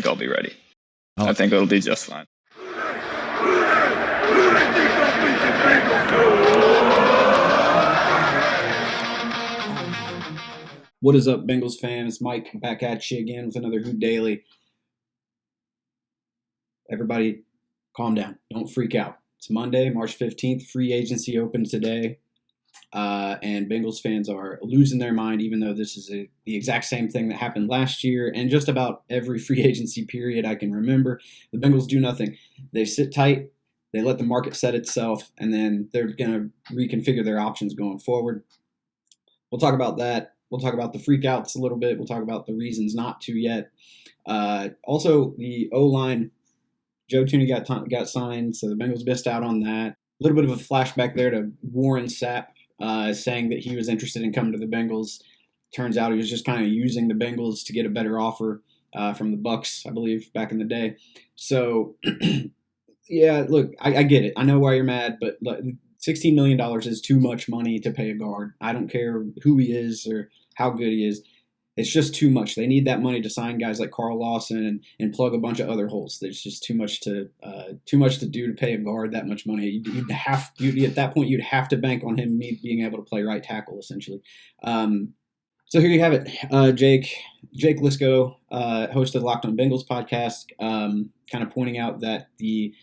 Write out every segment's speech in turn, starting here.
think I'll be ready. Oh. I think it'll be just fine. What is up, Bengals fans? Mike back at you again with another Hoot Daily. Everybody, calm down. Don't freak out. It's Monday, March 15th. Free agency opened today. And Bengals fans are losing their mind, even though this is the exact same thing that happened last year and just about every free agency period I can remember. The Bengals do nothing. They sit tight. They let the market set itself, and then they're going to reconfigure their options going forward. We'll talk about that. We'll talk about the freakouts a little bit. We'll talk about the reasons not to yet. Also, the O-line, Joe Thuney got signed, so the Bengals missed out on that. A little bit of a flashback there to Warren Sapp saying that he was interested in coming to the Bengals. Turns out he was just kind of using the Bengals to get a better offer from the Bucs, I believe, back in the day. So, yeah, look, I get it. I know why you're mad, but look, $16 million is too much money to pay a guard. I don't care who he is or how good he is. It's just too much. They need that money to sign guys like Carl Lawson and plug a bunch of other holes. There's just too much to do to pay a guard that much money. At that point, you'd have to bank on him being able to play right tackle, essentially. So here you have it. Jake Lisco, host of the Locked on Bengals podcast, kind of pointing out that the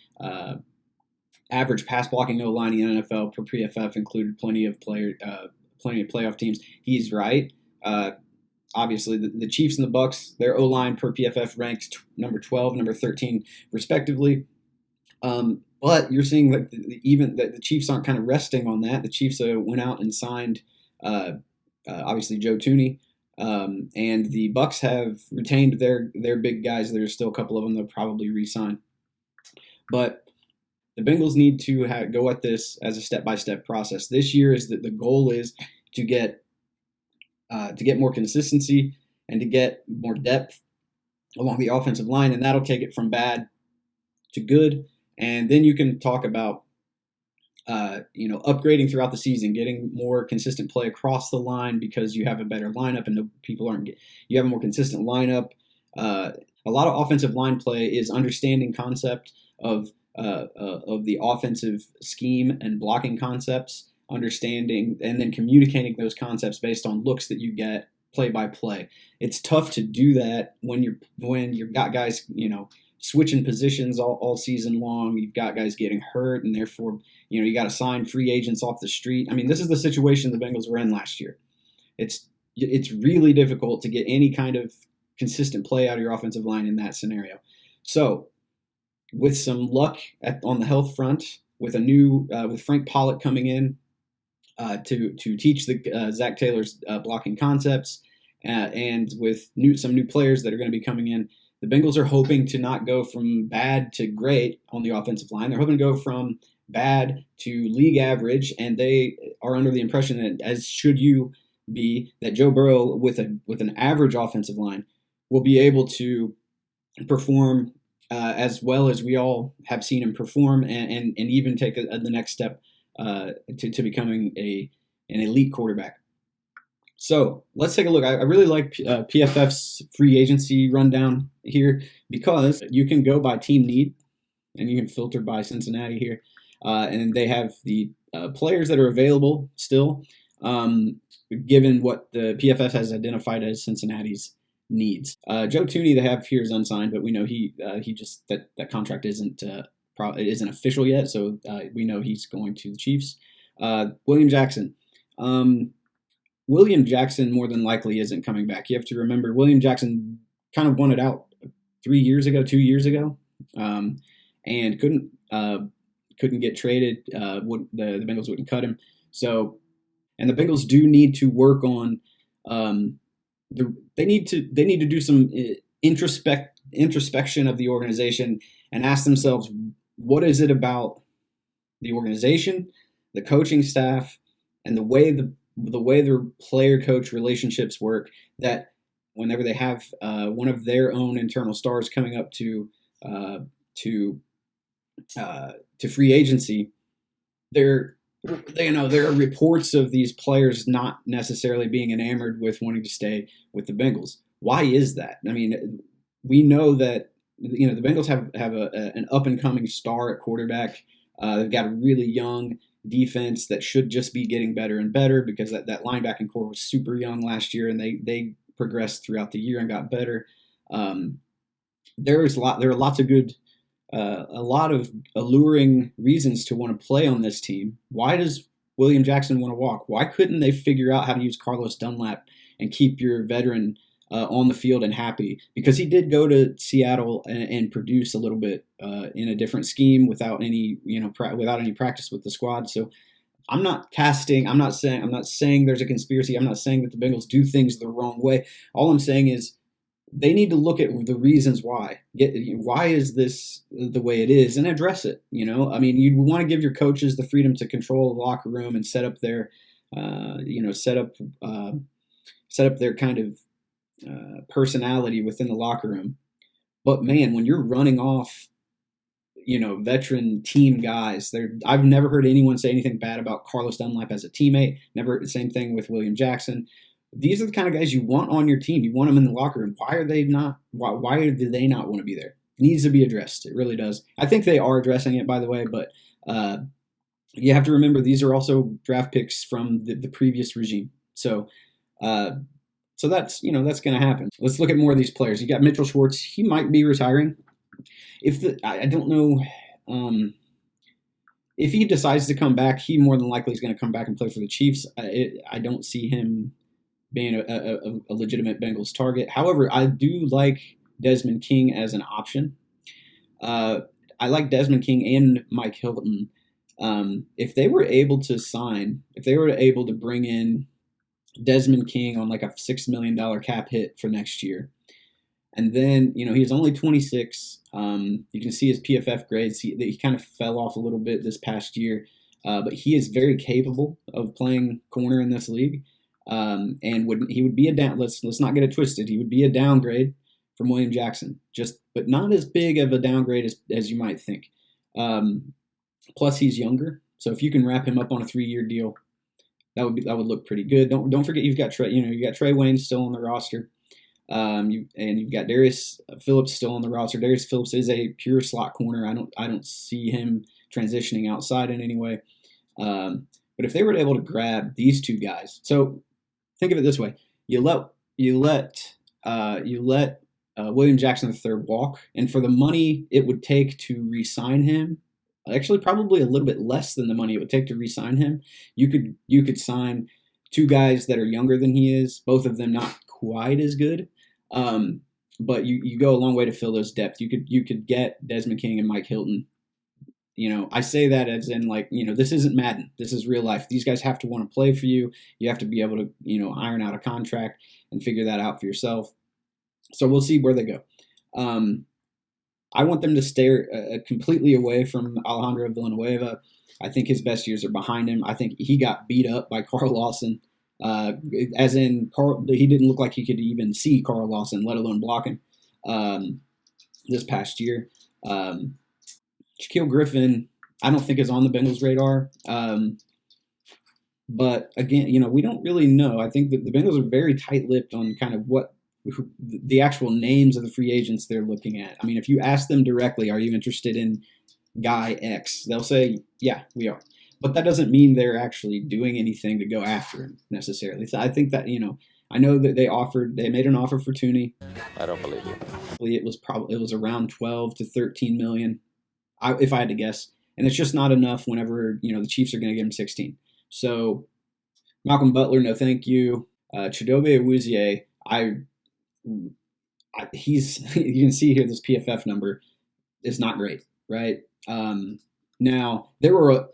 average pass blocking O-line in the NFL per PFF included plenty of playoff teams. He's right. Obviously, the Chiefs and the Bucs, their O-line per PFF ranks number 12, number 13, respectively. But you're seeing that the Chiefs aren't kind of resting on that. The Chiefs went out and signed, obviously, Joe Thuney. And the Bucs have retained their big guys. There's still a couple of them they'll probably re-sign. But the Bengals need to go at this as a step-by-step process. This year is that the goal is to get more consistency and to get more depth along the offensive line, and that'll take it from bad to good. And then you can talk about upgrading throughout the season, getting more consistent play across the line because you have a better lineup and you have a more consistent lineup. A lot of offensive line play is understanding concept of the offensive scheme and blocking concepts, understanding and then communicating those concepts based on looks that you get play by play. It's tough to do that when you've got guys, switching positions all season long. You've got guys getting hurt, and therefore, you got to sign free agents off the street. I mean, this is the situation the Bengals were in last year. It's really difficult to get any kind of consistent play out of your offensive line in that scenario. So, with some luck on the health front, with with Frank Pollock coming in to teach Zach Taylor's blocking concepts, and with some new players that are going to be coming in, the Bengals are hoping to not go from bad to great on the offensive line. They're hoping to go from bad to league average, and they are under the impression that, as should you be, that Joe Burrow with an average offensive line will be able to perform as well as we all have seen him perform, and even take the next step to becoming an elite quarterback. So let's take a look. I really like PFF's free agency rundown here because you can go by team need, and you can filter by Cincinnati here, and they have the players that are available still, given what the PFF has identified as Cincinnati's needs. Joe Thuney they have here is unsigned, but we know he just that contract isn't official yet, so we know he's going to the Chiefs. William Jackson. William Jackson more than likely isn't coming back. You have to remember William Jackson kind of wanted out 2 years ago, and couldn't get traded. The Bengals wouldn't cut him. So, and the Bengals do need to work on. They need to do some introspection of the organization and ask themselves, what is it about the organization, the coaching staff, and the way their player-coach relationships work, that whenever they have one of their own internal stars coming up to free agency, there are reports of these players not necessarily being enamored with wanting to stay with the Bengals. Why is that? I mean, we know that the Bengals have an up and coming star at quarterback. They've got a really young defense that should just be getting better and better because that linebacking core was super young last year, and they progressed throughout the year and got better. There are lots of good, a lot of alluring reasons to want to play on this team. Why does William Jackson want to walk? Why couldn't they figure out how to use Carlos Dunlap and keep your veteran on the field and happy? Because he did go to Seattle and produce a little bit in a different scheme without any without any practice with the squad. So I'm not saying there's a conspiracy. I'm not saying that the Bengals do things the wrong way. All I'm saying is they need to look at the reasons why. Why is this the way it is, and address it. I mean, you want to give your coaches the freedom to control the locker room and set up their, set up their kind of personality within the locker room. But man, when you're running off, veteran team guys, I've never heard anyone say anything bad about Carlos Dunlap as a teammate. Never. Same thing with William Jackson. These are the kind of guys you want on your team. You want them in the locker room. Why are they not? Why do they not want to be there? It needs to be addressed. It really does. I think they are addressing it, by the way. But you have to remember these are also draft picks from the previous regime. So that's that's going to happen. Let's look at more of these players. You got Mitchell Schwartz. He might be retiring. I don't know. If he decides to come back, he more than likely is going to come back and play for the Chiefs. I don't see him being a legitimate Bengals target. However, I do like Desmond King as an option. I like Desmond King and Mike Hilton. If they were able to bring in Desmond King on like a $6 million cap hit for next year, and then he's only 26. You can see his PFF grades. He kind of fell off a little bit this past year, but he is very capable of playing corner in this league. And he would be a down. Let's not get it twisted. He would be a downgrade from William Jackson, but not as big of a downgrade as you might think. Plus, he's younger, so if you can wrap him up on a 3-year deal, that would look pretty good. Don't forget you've got Trey Wayne still on the roster, you've got Darius Phillips still on the roster. Darius Phillips is a pure slot corner. I don't see him transitioning outside in any way. But if they were able to grab these two guys, so think of it this way: you let William Jackson III walk, and for the money it would take to re-sign him, actually probably a little bit less than the money it would take to re-sign him, you could sign two guys that are younger than he is, both of them not quite as good, but you go a long way to fill those depth. You could get Desmond King and Mike Hilton. I say that as in this isn't Madden. This is real life. These guys have to want to play for you. You have to be able to, iron out a contract and figure that out for yourself. So we'll see where they go. I want them to stay completely away from Alejandro Villanueva. I think his best years are behind him. I think he got beat up by Carl Lawson. As in, he didn't look like he could even see Carl Lawson, let alone block him this past year. Shaquille Griffin, I don't think is on the Bengals' radar. But again, we don't really know. I think that the Bengals are very tight-lipped on kind of the actual names of the free agents they're looking at. I mean, if you ask them directly, are you interested in guy X? They'll say, yeah, we are. But that doesn't mean they're actually doing anything to go after him necessarily. So I think that, I know that they made an offer for Tooney. I don't believe you. It was around 12 to 13 million, if I had to guess. And it's just not enough whenever, the Chiefs are going to give him 16. So Malcolm Butler, no thank you. Chidobe Awuzie, you can see here this PFF number is not great, right? Now, there were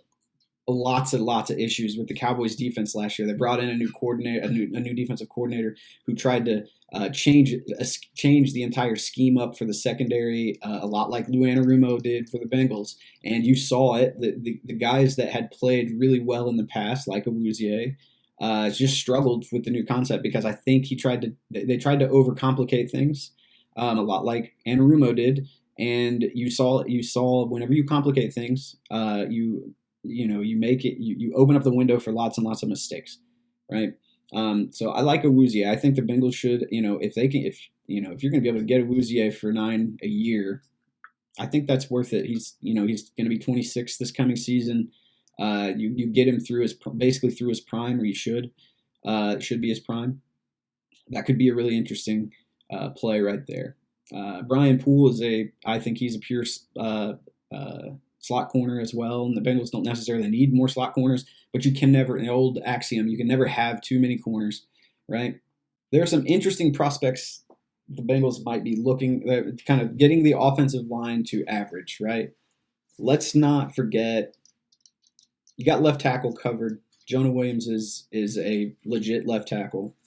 lots and lots of issues with the Cowboys defense last year. They brought in a new coordinator, a new defensive coordinator who tried to change the entire scheme up for the secondary, a lot like Lou Anarumo did for the Bengals. And you saw it. The guys that had played really well in the past, like Awuzie, just struggled with the new concept because I think they tried to overcomplicate things, a lot like Anarumo did. And you saw whenever you complicate things, you open up the window for lots and lots of mistakes, right? So I like Awuzie. I think the Bengals should, if they can, if you're going to be able to get Awuzie for $9 a year, I think that's worth it. He's going to be 26 this coming season. You get him basically through his prime, or you should. It should be his prime. That could be a really interesting play right there. Brian Poole I think he's a pure slot corner as well, and the Bengals don't necessarily need more slot corners, but you can never, an old axiom, you can never have too many corners, right? There are some interesting prospects the Bengals might be looking, kind of getting the offensive line to average, right? Let's not forget, you got left tackle covered. Jonah Williams is a legit left tackle.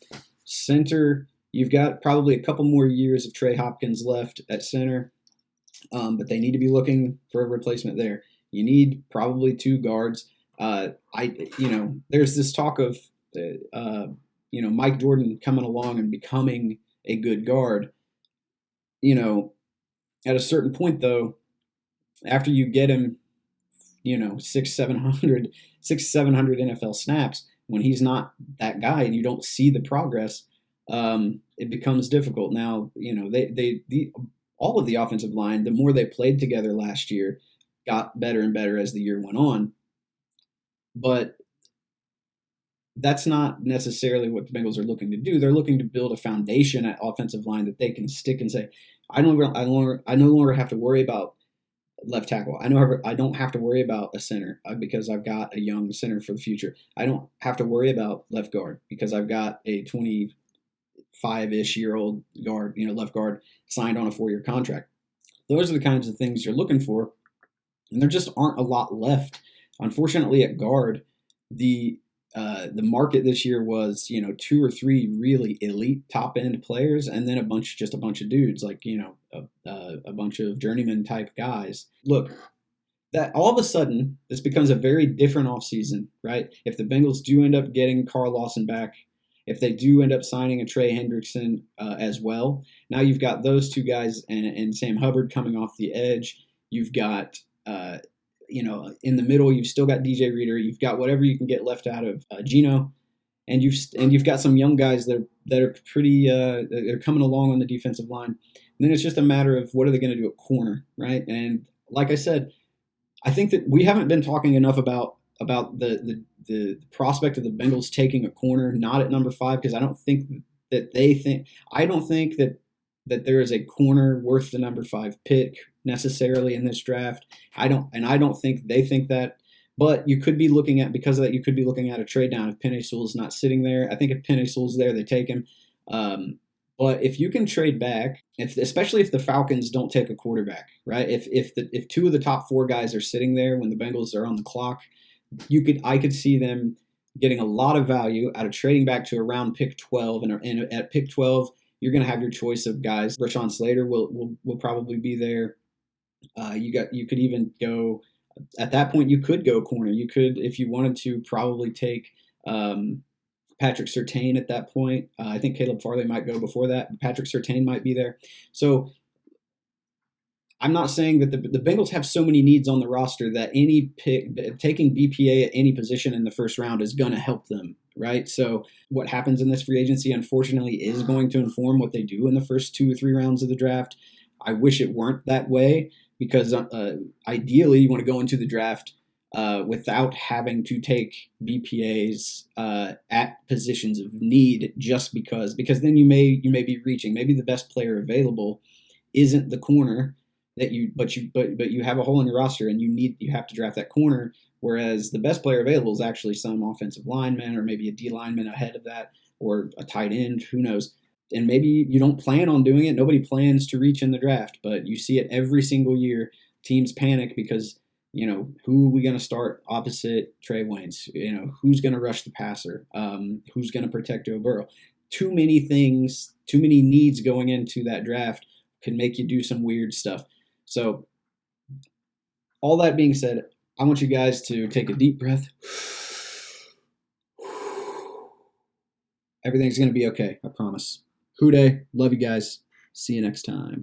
Center, you've got probably a couple more years of Trey Hopkins left at center, but they need to be looking for a replacement there. You need probably 2 guards. There's this talk of Mike Jordan coming along and becoming a good guard. At a certain point though, after you get him, 600-700 NFL snaps, when he's not that guy and you don't see the progress, it becomes difficult. Now, all of the offensive line, the more they played together last year, got better and better as the year went on. But that's not necessarily what the Bengals are looking to do. They're looking to build a foundation at offensive line that they can stick and say, I no longer have to worry about left tackle. I don't have to worry about a center because I've got a young center for the future. I don't have to worry about left guard because I've got a 25-ish year old guard, left guard signed on a 4-year contract. Those are the kinds of things you're looking for, and there just aren't a lot left. Unfortunately, at guard, the market this year was 2 or 3 really elite top end players, and then a bunch of dudes like a bunch of journeyman type guys. Look, that all of a sudden this becomes a very different offseason, right? If the Bengals do end up getting Carl Lawson back, if they do end up signing a Trey Hendrickson as well, now you've got those 2 guys and Sam Hubbard coming off the edge. You've got in the middle, you've still got DJ Reader. You've got whatever you can get left out of Geno, and you've got some young guys that are pretty. They're coming along on the defensive line. And then it's just a matter of what are they going to do at corner, right? And like I said, I think that we haven't been talking enough about the prospect of the Bengals taking a corner not at number 5, because I don't think that there is a corner worth the number 5 pick necessarily in this draft. I don't think they think that. But you could be looking at, because of that, you could be looking at a trade down if Penei Sewell's not sitting there. I think if Penei Sewell's there, they take him. But if you can trade back, especially if the Falcons don't take a quarterback, right? If 2 of the top 4 guys are sitting there when the Bengals are on the clock, I could see them getting a lot of value out of trading back to around pick 12, and at pick 12, you're going to have your choice of guys. Rashawn Slater will probably be there. You could even go at that point. You could go corner. You could, if you wanted to, probably take Patrick Surtain at that point. I think Caleb Farley might go before that. But Patrick Surtain might be there. So I'm not saying that the Bengals have so many needs on the roster that any pick, taking BPA at any position in the first round is going to help them, right? So what happens in this free agency, unfortunately, is going to inform what they do in the first 2 or 3 rounds of the draft. I wish it weren't that way, because ideally you want to go into the draft without having to take BPAs at positions of need, just because then you may be reaching. Maybe the best player available isn't the corner that but you have a hole in your roster and you have to draft that corner, whereas the best player available is actually some offensive lineman or maybe a D lineman ahead of that, or a tight end, who knows. And maybe you don't plan on doing it. Nobody plans to reach in the draft, but you see it every single year. Teams panic because, who are we going to start opposite Trey Waynes? Who's going to rush the passer? Who's going to protect Joe Burrow? Too many things, too many needs going into that draft can make you do some weird stuff. So all that being said, I want you guys to take a deep breath. Everything's going to be okay, I promise. Hoo day. Love you guys. See you next time.